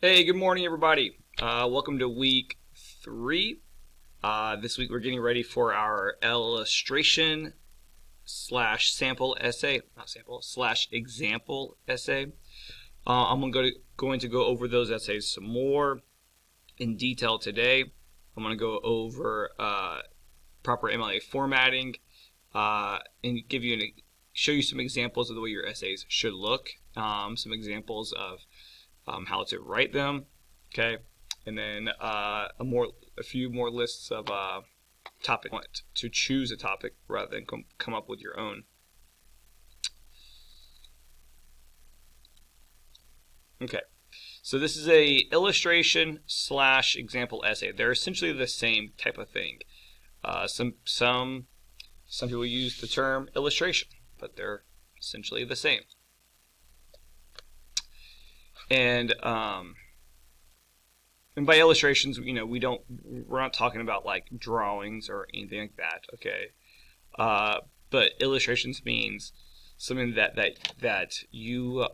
Hey, good morning, everybody. Welcome to week 3. This week we're getting ready for our illustration slash sample essay, not sample, slash example essay. I'm going to go over those essays some more in detail today. I'm going to go over proper MLA formatting and show you some examples of the way your essays should look, some examples of how to write them, okay, and then a few more lists of topic to choose a topic rather than come up with your own. Okay, so this is a illustration slash example essay. They're essentially the same type of thing. Some people use the term illustration, but they're essentially the same. And by illustrations, we're not talking about like drawings or anything like that, okay? But illustrations means something that you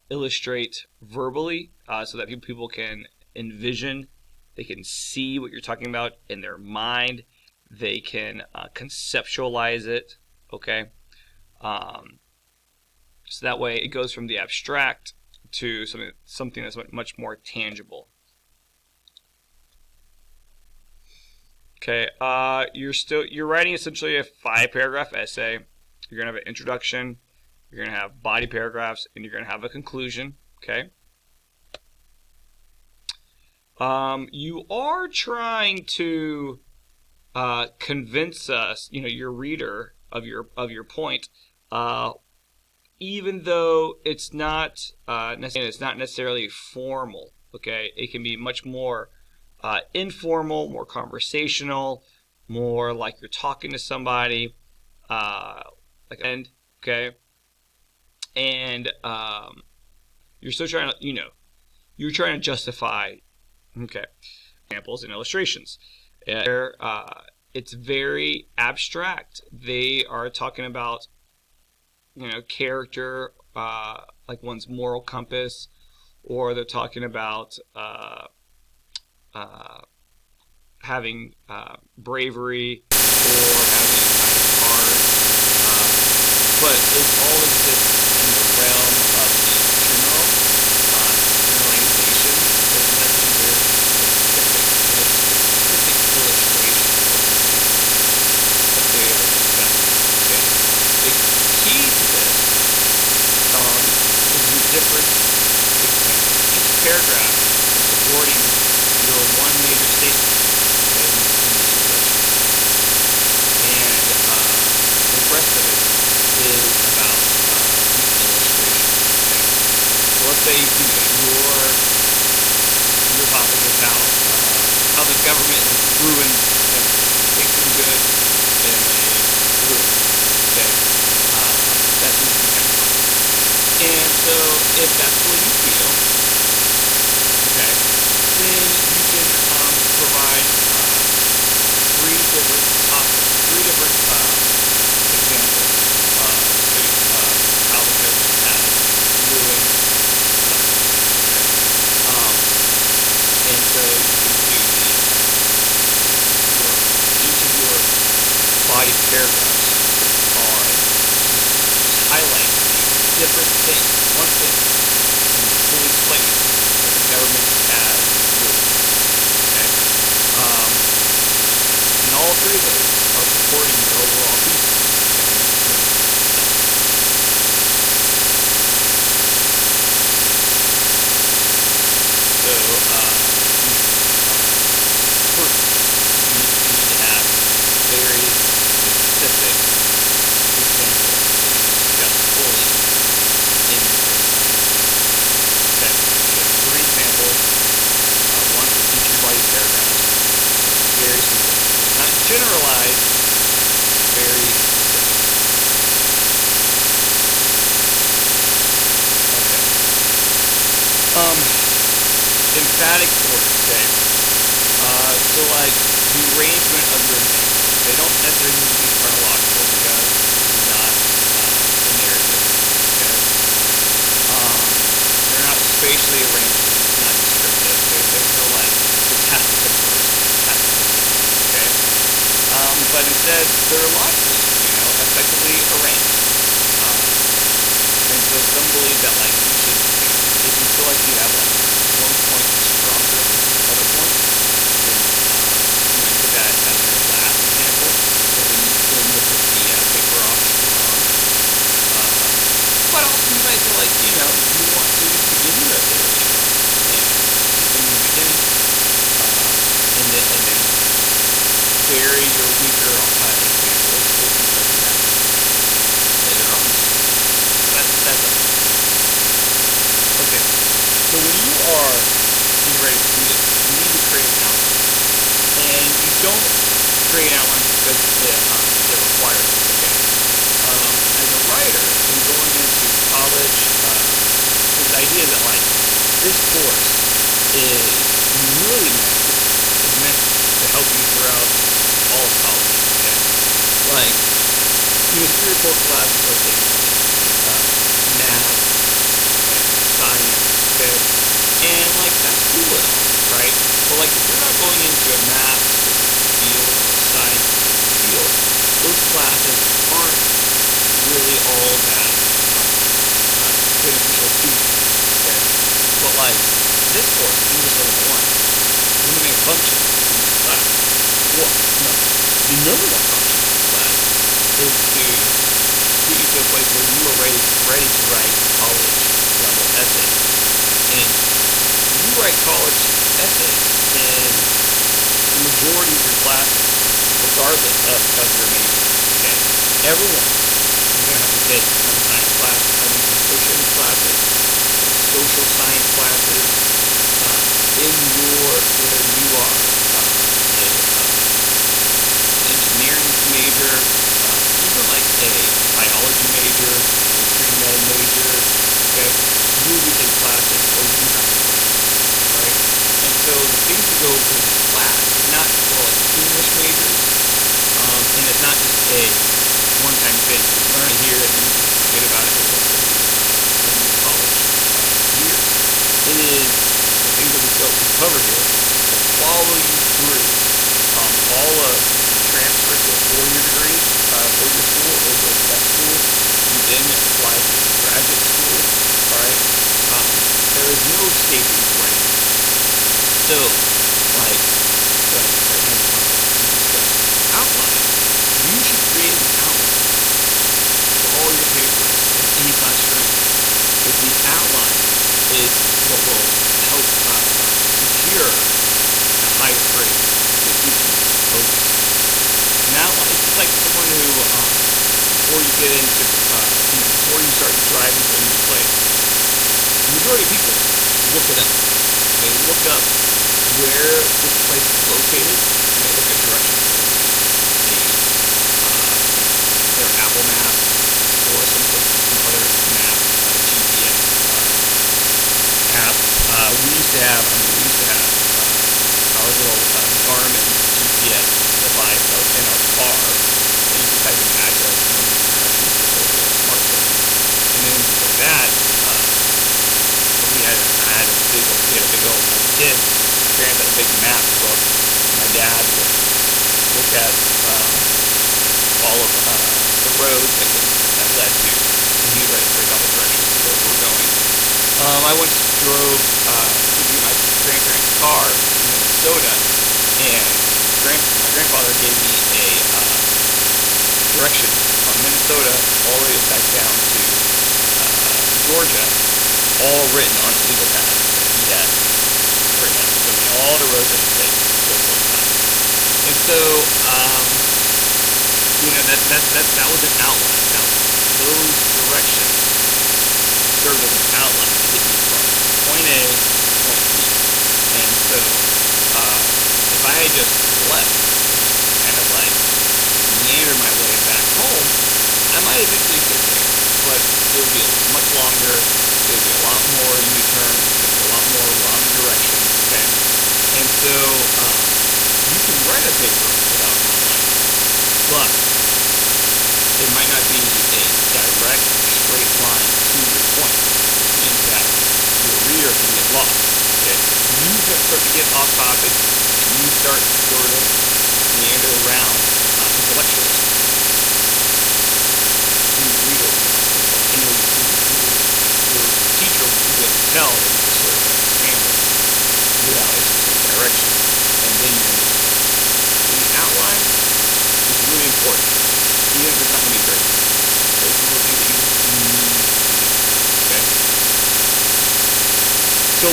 illustrate verbally, so that people can envision, they can see what you're talking about in their mind, they can conceptualize it, okay? So that way it goes from the abstract to something that's much more tangible. Okay, you're writing essentially a 5-paragraph essay. You're gonna have an introduction, you're gonna have body paragraphs, and you're gonna have a conclusion. Okay. You are trying to convince us, your reader of your point, even though it's not necessarily formal. Okay, it can be much more informal, more conversational, more like you're talking to somebody, okay, and you're still trying to, you're trying to justify, okay, examples and illustrations. It's very abstract. They are talking about, character, like one's moral compass, or they're talking about having bravery or having a kind heart, but it all exists in the realm of generalization. There's nothing very specific to a specific illustration or example that they are discussing. Okay, the key to this is the different examples. Each paragraph is supporting your one major statement, okay, in the introduction, and the rest of it is about the illustration. Okay, so let's say your topic is how the government has ruined everything. Okay, do good, MA, ruin. Okay, that's an example. And so if that's the way you feel, okay, then you can provide three different topics, three different examples to say how the government has ruined something. Okay, and so you can do each of your body paragraphs are just highlight a different thing, one thing, in the whole place that the government has ruined. Okay, and all three of those are supporting your overall thesis. The government has ruined something. So, first, you need to have very specific examples that you can discuss fully in your paper. Okay, so you have 3 examples, one for each of your body paragraphs, very specifically, not generalized, very specific. Okay. Emphatic order, okay? So like the arrangement of your examples, they don't necessarily need to be chronological because this is not a narrative, okay? They're not spatially arranged because it's not descriptive. and it says they're logically, effectively arranged. Uh, and so some believe that like you should, if you feel like you have like one point that's stronger than the other point, then use that as your last example, and then you'll take the paper off later on. Uh, but also you might feel like you want to begin your essay early on, and you can begin and then bury your weaker examples if you start to have difficulty later on. That's up to you. Okay, so when you are getting ready to do this, you need to create an outline, and you don't create an outline just because it requires it. Okay, as a writer and going into college, this idea that like this course is really meant is meant to help you throughout all of college. Okay, like 3 or 4 classes are things like math and science. Okay, and like that's cool and all, right? But like if you're not going into a math specific field or a science specific field, those classes aren't really all that beneficial to you. Okay, but like this course, English 101, one of the main functions in this class, well, no, the number one function of this class is to get you to a place where you are ready to write college level essays. And you write college essays in the majority of your classes, regardless of your major. Okay, everyone is going to have to take some science classes. I mean, some social classes, some social science classes in your whether you are an engineering major, even like a biology major, a pre-med major. Okay, you will be taking classes, or you have to take classes, right? And so the things we go over in this class is not just for like English majors, and it's not just a one-time thing. You learn it here and then you forget about it the rest of your college years. It is the things that we cover here will follow you through all of transfer to a 4-year degree, 4-year school, or go to grad school, and then apply to graduate school. All right, there is no escaping this writing class. So, like, and I just want to discuss outline. You should create an outline for all your papers at any class you're in, because the outline is what will help secure a higher grade in the teaching focus. An outline, it's just like someone who, before you get into, before you start driving to a new place, the majority of people look it up. They look up where this place is located, and they look at directions. They use their Apple Maps or some other map, GPS app. We used to have our little Garmin GPS device that was in our car. That you could type in the address and it would give you directions. So we had a smartphone, and then with that, we had a big old as a kid. My parents had a big map book. My dad would look at all of the roads that led to, and he would write down the directions of where we were going. I once drove to get my grandparents' car to Minnesota, and my grandfather gave me a directions from Minnesota all the way back down to Georgia, all written on a legal pad that he had written up. He showed me all the roads I should take to a point in time. And so, that was an outline. Now, those directions served as an outline to get me from point A to point B. And so, if I had just left and just kind of like meander my way back home, I might eventually get there, but it would be much longer. It would be a lot more U-turns. It would be a lot more wrong directions. Okay, and so you can write a paper without an outline, but it might not be a direct, straight line to your point, which means that your reader can get lost. Okay, you can start to get off topic, and you start to sort of meander around in the intellectual. You read over that, and your teacher will be able to tell that you're sort of scrambling without a specific direction, and then you understand. So the outline is really important, even if it's not going to be great. Okay, it's one of those things that you just need to do. Okay. So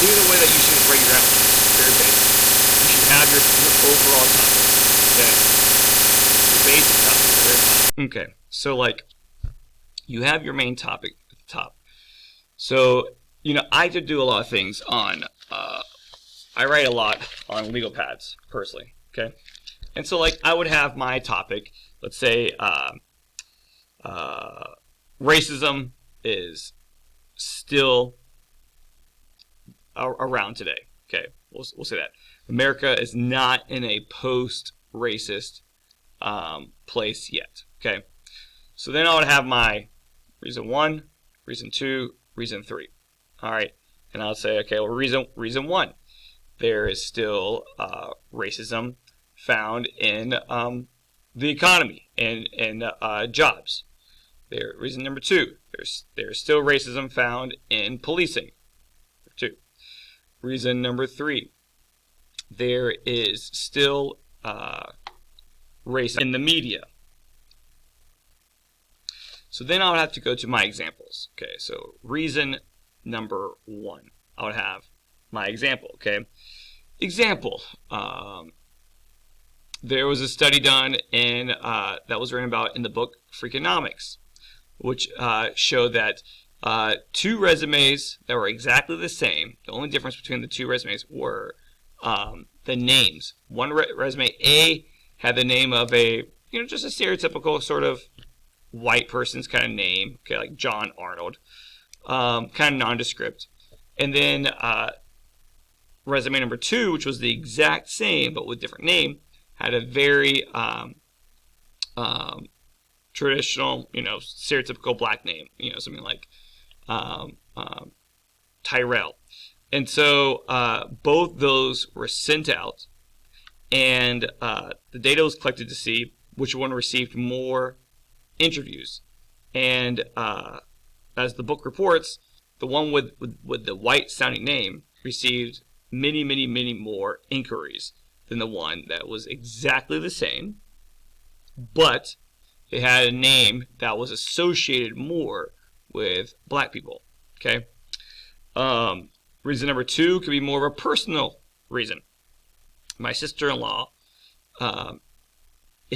even the way that you should write your outline, very basic. You should have your overall topic. Okay. Your basic topic at the very top. Okay. So you have your main topic at the top. So I did do a lot of things on. I write a lot on legal pads personally. Okay. And so I would have my topic. Let's say racism is still around today. Okay, we'll say that America is not in a post-racist place yet. Okay, so then I would have my reason 1, reason 2, reason 3. All right, and I'll say, okay, well, reason 1, there is still racism found in the economy and jobs. Reason number 2, there's still racism found in policing. 2. Reason number 3, there is still racism in the media. So then I would have to go to my examples. Okay, so reason number 1, I would have my example. Okay, example. There was a study done that was written about in the book Freakonomics, which showed that 2 resumes that were exactly the same. The only difference between the 2 resumes were the names. One resume A had the name of a just a stereotypical sort of white person's kind of name, okay, like John Arnold, kind of nondescript. And then resume number 2, which was the exact same but with different name, had a very traditional, stereotypical black name, something like Tyrell. And so both those were sent out, and the data was collected to see which one received more interviews. And as the book reports, the one with the white sounding name received many, many, many more inquiries than the one that was exactly the same, but it had a name that was associated more with black people. Okay. Reason number 2 could be more of a personal reason. My sister-in-law,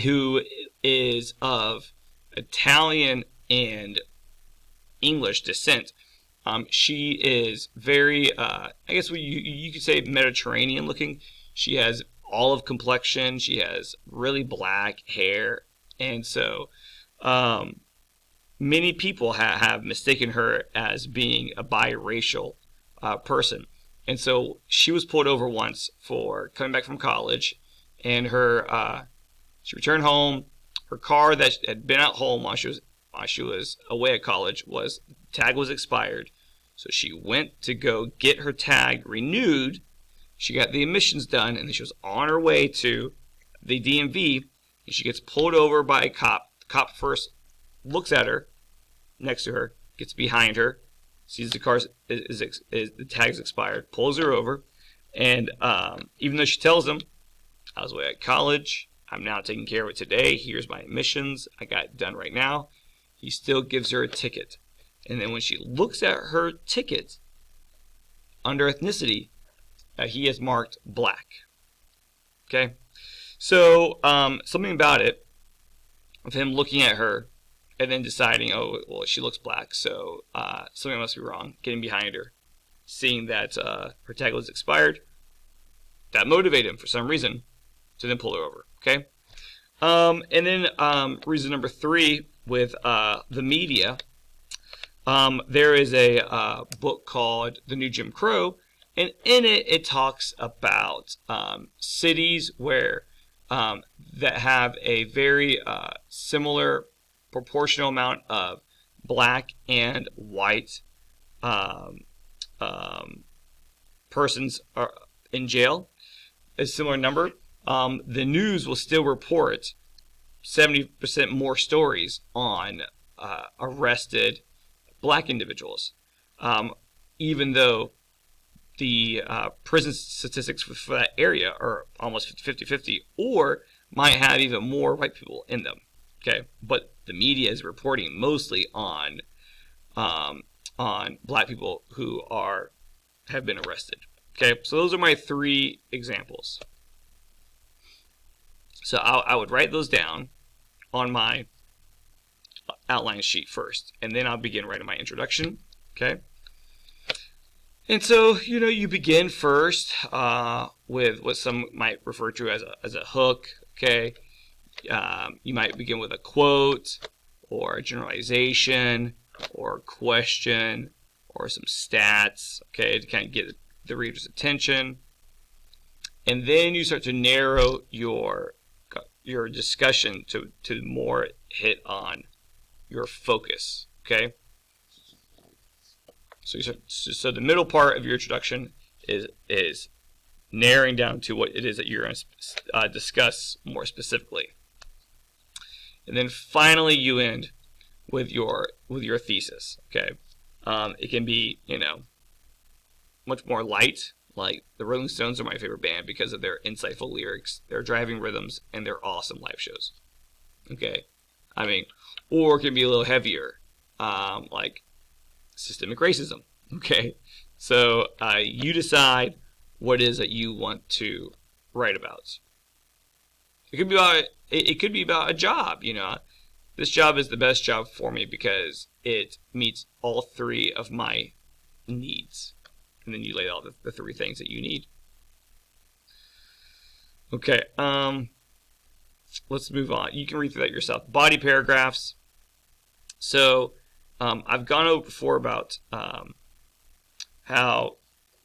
who is of Italian and English descent, she is very, I guess you could say Mediterranean looking. She has olive complexion. She has really black hair. And so many people have mistaken her as being a biracial person. And so she was pulled over once for coming back from college, and she returned home. Her car that had been at home while she was away at college, tag was expired. So she went to go get her tag renewed. She got the emissions done, and then she was on her way to the DMV, and she gets pulled over by a cop. The cop first looks at her, next to her, gets behind her, sees the car the tag's expired, pulls her over, and even though she tells him, I was away at college, I'm now taking care of it today, here's my emissions, I got it done right now, he still gives her a ticket. And then when she looks at her ticket, under ethnicity, he is marked black. Okay? So, something about it, of him looking at her, and then deciding, oh, well, she looks black, so something must be wrong. Getting behind her, seeing that her tag was expired, that motivated him for some reason to then pull her over. Okay, and then reason number 3 with the media. There is a book called The New Jim Crow, and in it talks about cities where that have a very similar proportional amount of black and white persons are in jail, a similar number. The news will still report 70% more stories on arrested black individuals, even though the prison statistics for that area are almost 50-50, or might have even more white people in them. Okay, but the media is reporting mostly on black people who have been arrested. Okay, so those are my 3 examples. So I would write those down on my outline sheet first, and then I'll begin writing my introduction. Okay, and so you begin first with what some might refer to as a hook. Okay, you might begin with a quote or a generalization or a question or some stats. Okay, to kind of get the reader's attention, and then you start to narrow your discussion to more hit on your focus. Okay, so the middle part of your introduction is narrowing down to what it is that you're going to discuss more specifically, and then finally you end with your thesis. Okay, it can be much more light. Like the Rolling Stones are my favorite band because of their insightful lyrics, their driving rhythms, and their awesome live shows. Okay, or it can be a little heavier, like systemic racism. Okay, so you decide what it is that you want to write about. It could be about a job. This job is the best job for me because it meets all 3 of my needs. And then you lay out the 3 things that you need. Okay, let's move on. You can read through that yourself. Body paragraphs. So I've gone over before about how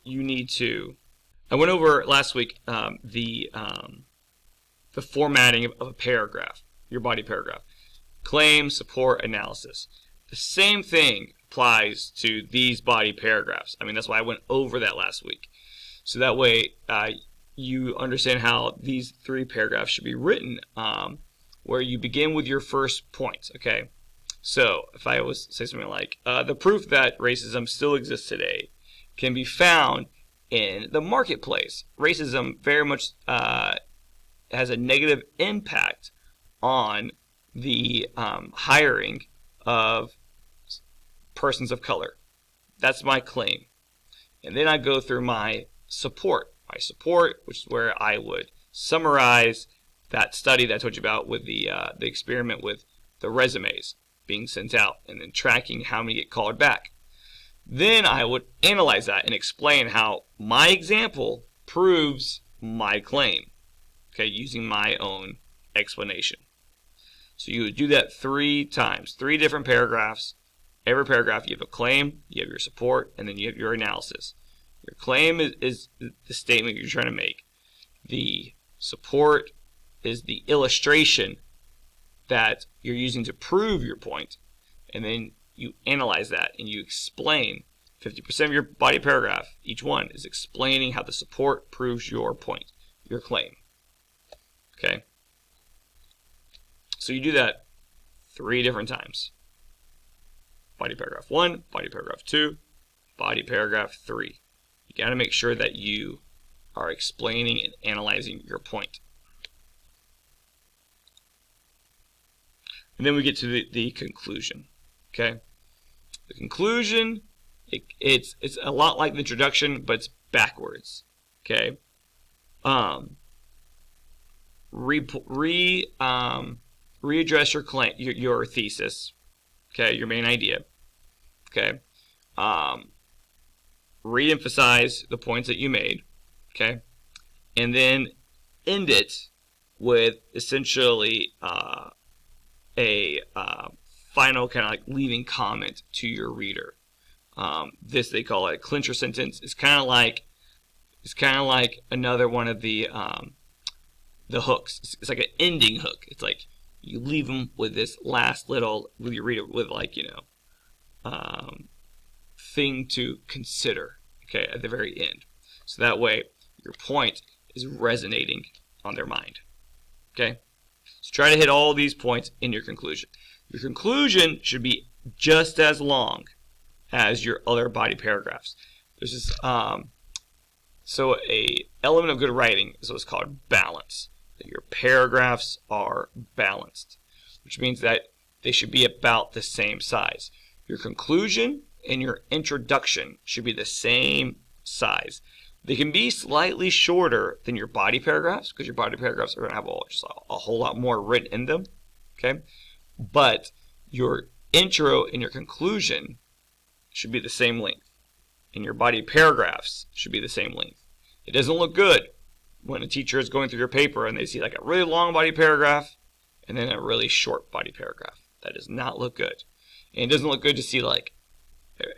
you need to. I went over last week the formatting of a paragraph, your body paragraph. Claim, support, analysis. The same thing applies to these body paragraphs. That's why I went over that last week. So that way you understand how these 3 paragraphs should be written, where you begin with your first point. Okay, so if I was say something like, the proof that racism still exists today can be found in the marketplace. Racism very much has a negative impact on the hiring of persons of color. That's my claim. And then I go through my support. Which is where I would summarize that study that I told you about with the experiment with the resumes being sent out and then tracking how many get called back. Then I would analyze that and explain how my example proves my claim. Okay, using my own explanation. So you would do that 3 times, 3 different paragraphs. Every paragraph you have a claim, you have your support, and then you have your analysis. Your claim is the statement you're trying to make. The support is the illustration that you're using to prove your point. And then you analyze that and you explain. 50% of your body paragraph, each one, is explaining how the support proves your point, your claim. Okay? So you do that 3 different times. Body paragraph 1, body paragraph 2, body paragraph 3. You got to make sure that you are explaining and analyzing your point. And then we get to the conclusion. Okay? The conclusion, it's a lot like the introduction, but it's backwards. Okay? Readdress your claim, your thesis. Okay, your main idea. Okay. Re-emphasize the points that you made. Okay. And then end it with essentially a final kind of like leaving comment to your reader. This they call it a clincher sentence. It's kind of like another one of the hooks. It's like an ending hook. It's like you leave them with this last little, with your reader, with like thing to consider. Okay, at the very end. So that way your point is resonating on their mind. Okay. So try to hit all these points in your conclusion. Your conclusion should be just as long as your other body paragraphs. There's this, so a element of good writing is what's called balance. That your paragraphs are balanced, which means that they should be about the same size. Your conclusion and your introduction should be the same size. They can be slightly shorter than your body paragraphs because your body paragraphs are going to have just a whole lot more written in them. Okay, but your intro and your conclusion should be the same length, and your body paragraphs should be the same length. It doesn't look good when a teacher is going through your paper and they see like a really long body paragraph and then a really short body paragraph. That does not look good. And it doesn't look good to see like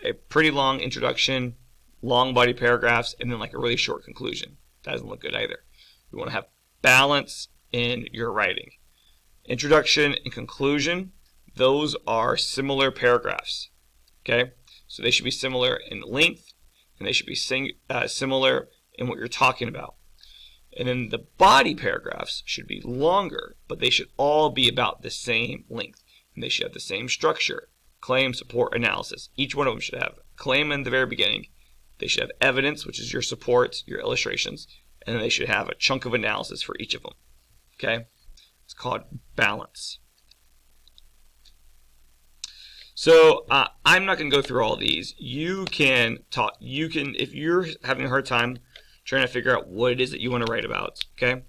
a pretty long introduction, long body paragraphs, and then like a really short conclusion. That doesn't look good either. You want to have balance in your writing. Introduction and conclusion, those are similar paragraphs. Okay? So they should be similar in length, and they should be similar in what you're talking about. And then the body paragraphs should be longer, but they should all be about the same length. And they should have the same structure: claim, support, analysis. Each one of them should have claim in the very beginning. They should have evidence, which is your support, your illustrations, and then they should have a chunk of analysis for each of them. Okay? It's called balance. So I'm not going to go through all these. You can talk. You can, if you're having a hard time trying to figure out what it is that you want to write about. Okay,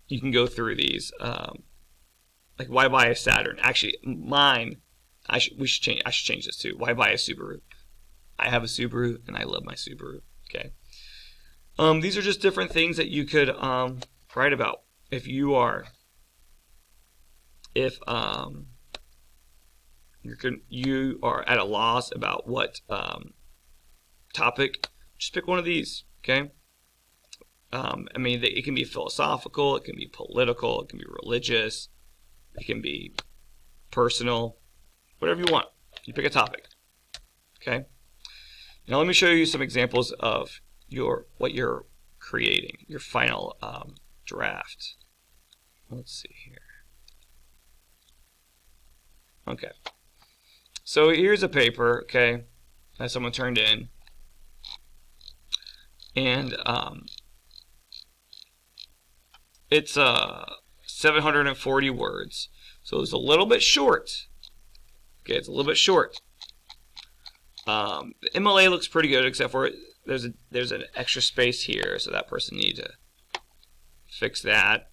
you can go through these. Like why buy a Saturn? Actually, mine. I should change this too. Why buy a Subaru? I have a Subaru and I love my Subaru. Okay. These are just different things that you could write about. If you are, you are at a loss about what topic, just pick one of these. Okay. I mean, it can be philosophical, it can be political, it can be religious, it can be personal, whatever you want. You pick a topic. Okay. Now let me show you some examples of what you're creating, your final draft. Let's see here. Okay. So here's a paper, okay, that someone turned in, and it's 740 words, so it's a little bit short. Okay, it's a little bit short. The MLA looks pretty good, except for there's an extra space here, so that person needs to fix that.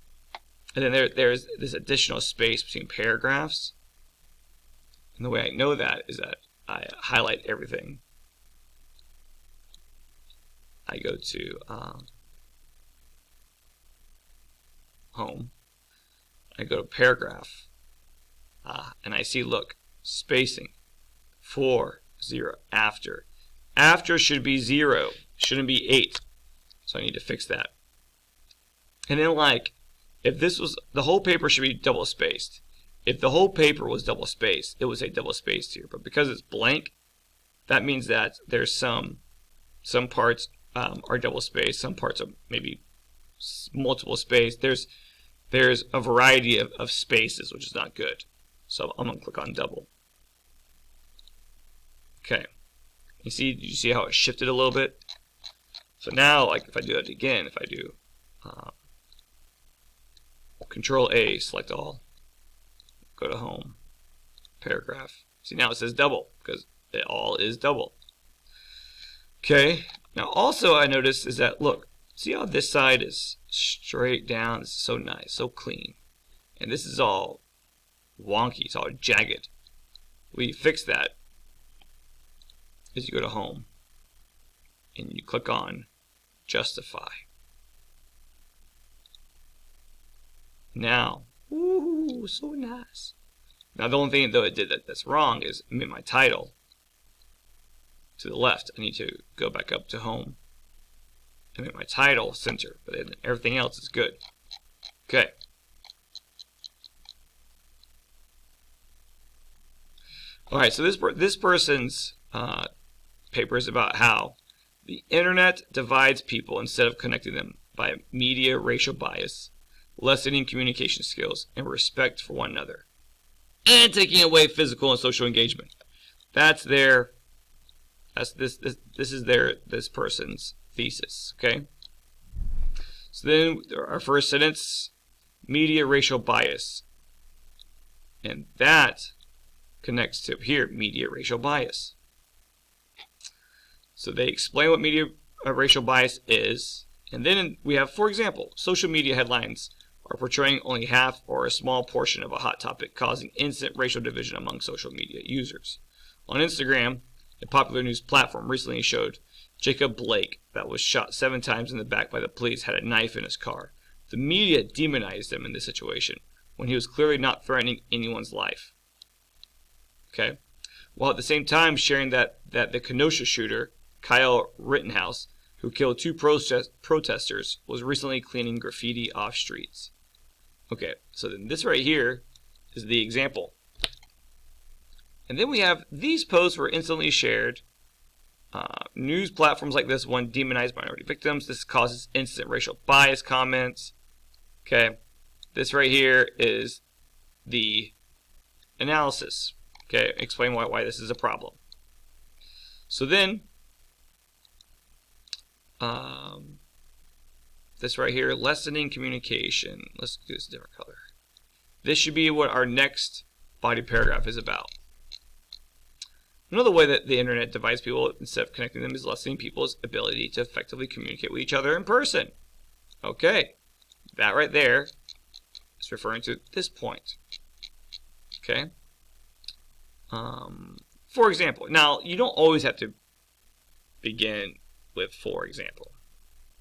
And then there's this additional space between paragraphs. And the way I know that is that I highlight everything. I go to home. I go to paragraph. And I see, look, spacing 4, 0, after. After should be 0. Shouldn't be 8. So I need to fix that. And then, like, if this was, the whole paper should be double spaced. If the whole paper was double spaced, it would say double spaced here. But because it's blank, that means that there's some parts are double spaced, some parts are maybe multiple spaced. There's a variety of spaces, which is not good. So I'm going to click on double. Okay. You see how it shifted a little bit? So now, like, if I do it again, if I do Control A, select all, go to home, paragraph. See, now it says double because it all is double. Okay. Now also I noticed is that, look, see how this side is straight down? This is so nice, so clean. And this is all wonky, it's all jagged. We fix that is you go to home and you click on justify. Now, ooh, so nice. Now the only thing though it did that's wrong is it made my title to the left. I need to go back up to home and make my title center, but then everything else is good. Okay. All right, so this person's paper is about how the internet divides people instead of connecting them by media racial bias, lessening communication skills and respect for one another, and taking away physical and social engagement. This is this person's thesis, okay? So then our first sentence, media racial bias. And that connects to here, media racial bias. So they explain what media racial bias is. And then we have, for example, social media headlines are portraying only half or a small portion of a hot topic, causing instant racial division among social media users. On Instagram, a popular news platform recently showed Jacob Blake, that was shot 7 times in the back by the police, had a knife in his car. The media demonized him in this situation when he was clearly not threatening anyone's life. Okay? While at the same time sharing that the Kenosha shooter, Kyle Rittenhouse, who killed 2 protesters, was recently cleaning graffiti off streets. Okay, so then this right here is the example. And then we have these posts were instantly shared. News platforms like this one demonize minority victims. This causes instant racial bias comments. Okay, this right here is the analysis. Okay, explain why this is a problem. So then, this right here, lessening communication. Let's do this different color. This should be what our next body paragraph is about. Another way that the internet divides people instead of connecting them is lessening people's ability to effectively communicate with each other in person. Okay, that right there is referring to this point. Okay. For example, now you don't always have to begin with for example.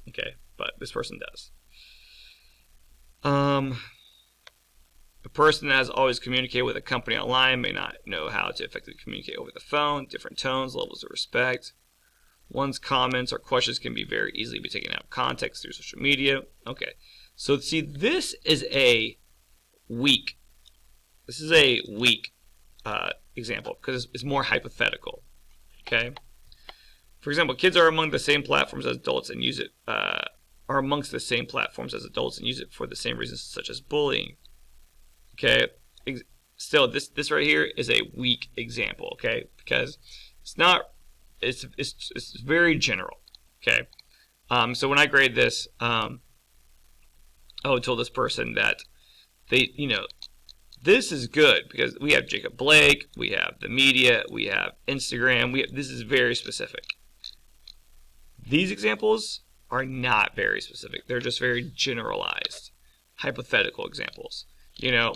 Okay, but this person does. A person that has always communicated with a company online may not know how to effectively communicate over the phone. Different tones, levels of respect. One's comments or questions can be very easily be taken out of context through social media. Okay, so see, this is a weak. This is a weak example because it's more hypothetical. Okay. For example, kids are among the same platforms as adults and use it. Are amongst the same platforms as adults and use it for the same reasons, such as bullying. Okay, still, this right here is a weak example, okay, because it's not, it's very general, okay. So when I grade this, I told this person that they, this is good because we have Jacob Blake, we have the media, we have Instagram, this is very specific. These examples are not very specific; they're just very generalized, hypothetical examples.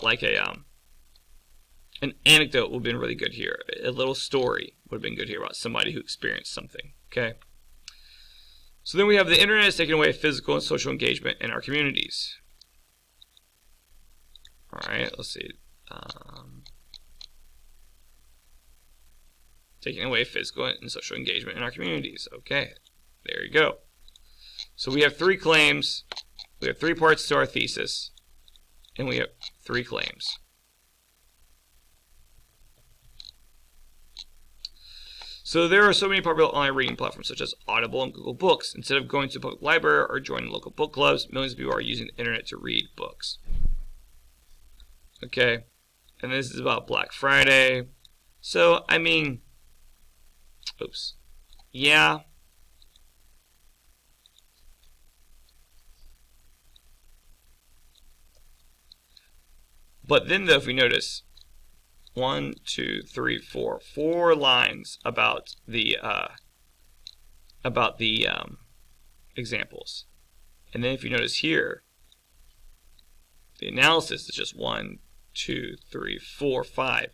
Like an anecdote would have been really good here. A little story would have been good here about somebody who experienced something. Okay. So then we have the internet has taken away physical and social engagement in our communities. All right, let's see. Taking away physical and social engagement in our communities. Okay, there you go. So we have 3 claims. We have 3 parts to our thesis. And we have 3 claims. So there are so many popular online reading platforms such as Audible and Google Books. Instead of going to a public library or joining local book clubs, millions of people are using the internet to read books. Okay, and this is about Black Friday. So, I mean, oops. Yeah. But then, though, if we notice, 1, 2, 3, 4 lines about the examples, and then if you notice here, the analysis is just 1, 2, 3, 4, 5.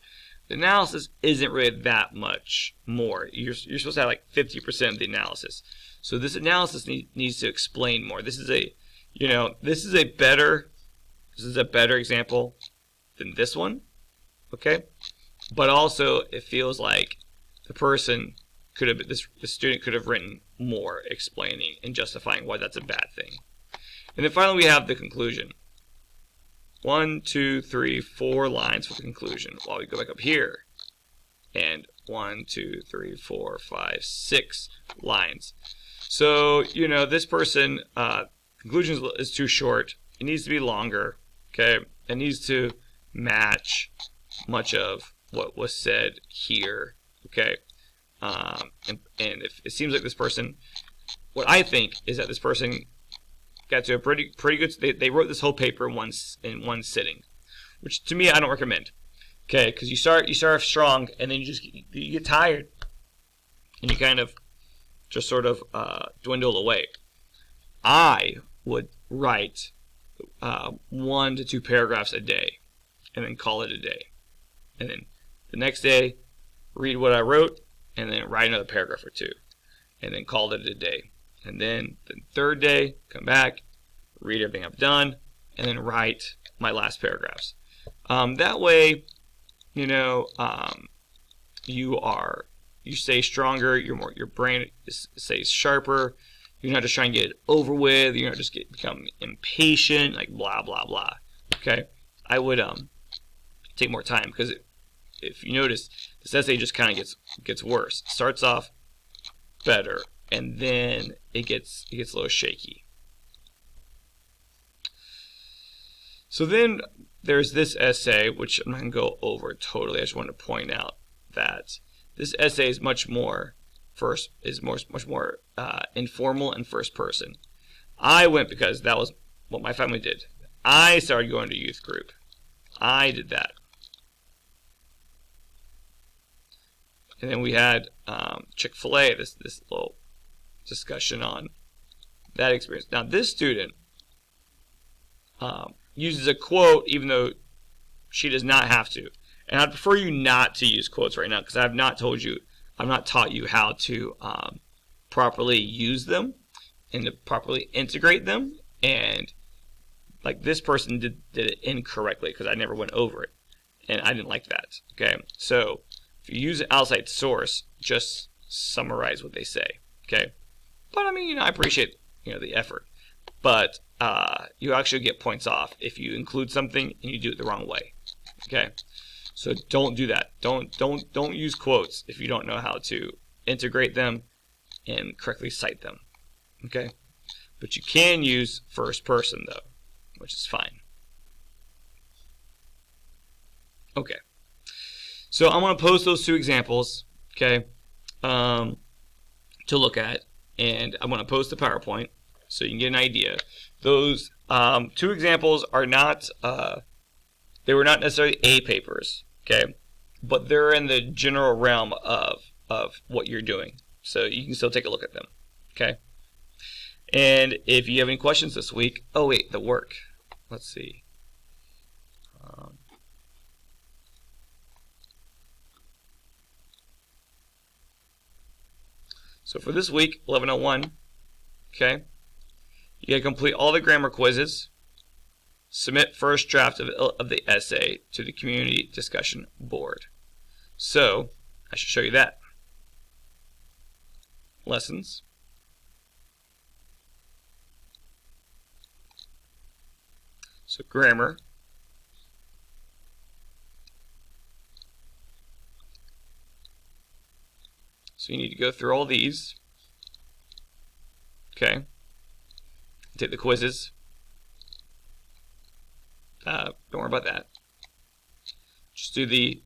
The analysis isn't really that much more. You're supposed to have like 50% of the analysis. So this analysis needs to explain more. This is a better example than this one, okay? But also, it feels like the person could have, the student could have written more explaining and justifying why that's a bad thing. And then finally, we have the conclusion. 1, 2, 3, 4 lines for the conclusion. While we go back up here, and 1, 2, 3, 4, 5, 6 lines. So this person conclusion is too short. It needs to be longer. Okay, it needs to match much of what was said here. Okay, and if it seems like this person, what I think is that this person got to a pretty good. They wrote this whole paper in one sitting, which to me I don't recommend. Okay, because you start off strong and then you get tired and you kind of just sort of dwindle away. I would write 1 to 2 paragraphs a day and then call it a day, and then the next day read what I wrote and then write another paragraph or 2 and then call it a day, and then the third day come back, read everything I've done, and then write my last paragraphs. That way, you know, you stay stronger. Your brain stays sharper. You're not just trying to get it over with. You're not just become impatient, like blah blah blah. Okay, I would take more time, because if you notice, this essay just kind of gets worse. It starts off better, and then it gets a little shaky. So then there's this essay, which I'm not going to go over totally. I just want to point out that this essay is much more informal and first person. I went because that was what my family did. I started going to youth group. I did that. And then we had Chick-fil-A, this little discussion on that experience. Now this student uses a quote even though she does not have to. And I'd prefer you not to use quotes right now, because I've not taught you how to properly use them and to properly integrate them. And like this person did it incorrectly, because I never went over it, and I didn't like that. Okay, so if you use an outside source, just summarize what they say. Okay, but I mean, you know, I appreciate, you know, the effort, but you actually get points off if you include something and you do it the wrong way. Okay, so don't do that. Don't use quotes if you don't know how to integrate them and correctly cite them. Okay, but you can use first person though, which is fine. Okay, so I'm going to post those 2 examples, okay, to look at, and I'm going to post the PowerPoint so you can get an idea. Those 2 examples are not, they were not necessarily A papers, okay, but they're in the general realm of what you're doing, so you can still take a look at them, okay. And if you have any questions this week, oh wait, the work. Let's see. So for this week, 1101, okay, you got to complete all the grammar quizzes, submit first draft of the essay to the community discussion board. So I should show you that. Lessons. So grammar. So you need to go through all these. Okay. Take the quizzes. Don't worry about that. Just do the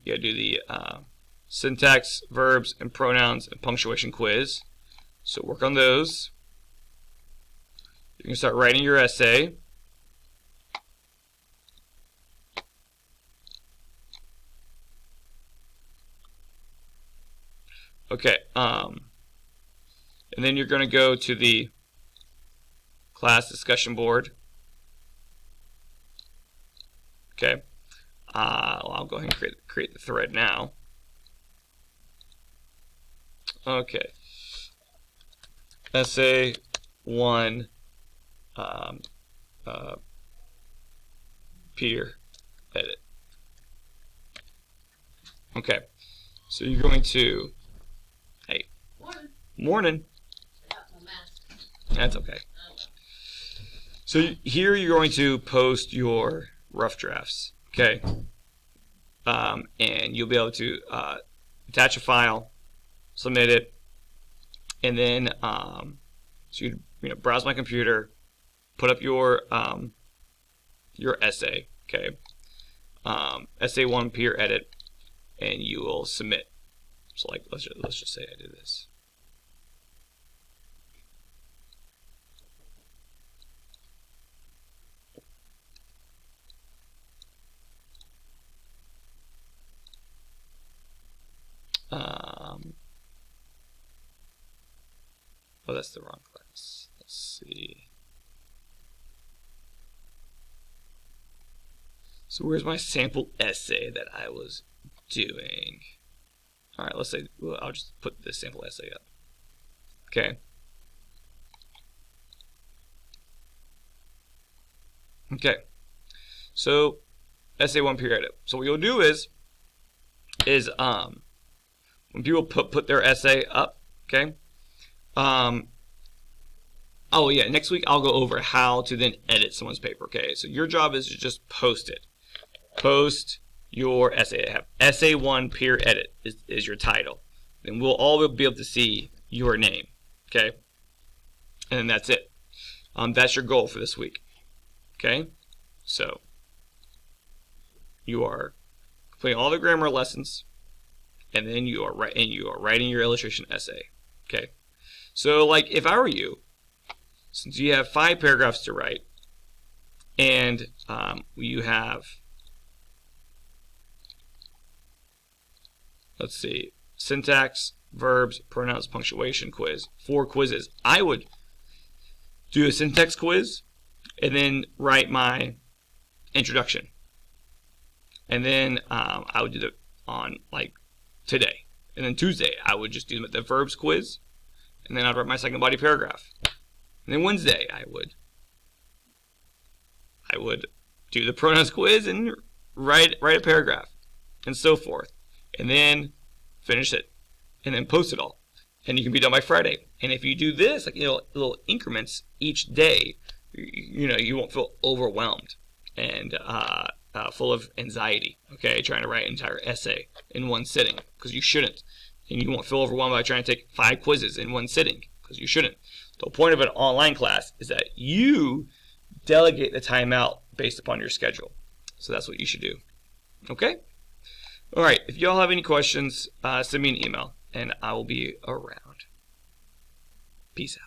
syntax, verbs, and pronouns and punctuation quiz. So work on those. You can start writing your essay. Okay, and then you're going to go to the class discussion board. Okay, well, I'll go ahead and create the thread now. Okay, essay 1, Peter, edit. Okay, so you're going to, hey, morning. That's okay. So here you're going to post your rough drafts, okay? And you'll be able to attach a file, submit it, and then so you browse my computer, put up your your essay, okay? Essay 1 peer edit, and you will submit. So like, let's just say I did this. Oh, that's the wrong class. Let's see. So where's my sample essay that I was doing? All right, let's say, well, I'll just put this sample essay up. Okay. Okay. So essay 1 peer edit. So what you'll do is when people put their essay up, okay. Oh yeah, next week I'll go over how to then edit someone's paper. Okay, so your job is to just post it. Post your essay. Have essay 1 peer edit is your title. Then we'll all be able to see your name. Okay, and then that's it. That's your goal for this week. Okay, so you are completing all the grammar lessons, and then you are writing your illustration essay. Okay, so like if I were you, since you have 5 paragraphs to write, and you have, let's see, syntax, verbs, pronouns, punctuation quiz, 4 quizzes. I would do a syntax quiz and then write my introduction. And then I would do it on like today. And then Tuesday I would just do the verbs quiz, and then I'd write my second body paragraph. And then Wednesday I would do the pronouns quiz and write a paragraph, and so forth. And then finish it, and then post it all. And you can be done by Friday. And if you do this, like, little increments each day, you won't feel overwhelmed and full of anxiety, okay, trying to write an entire essay in one sitting, because you shouldn't. And you won't feel overwhelmed by trying to take 5 quizzes in one sitting, because you shouldn't. The point of an online class is that you delegate the time out based upon your schedule. So that's what you should do. Okay? All right. If y'all have any questions, send me an email, and I will be around. Peace out.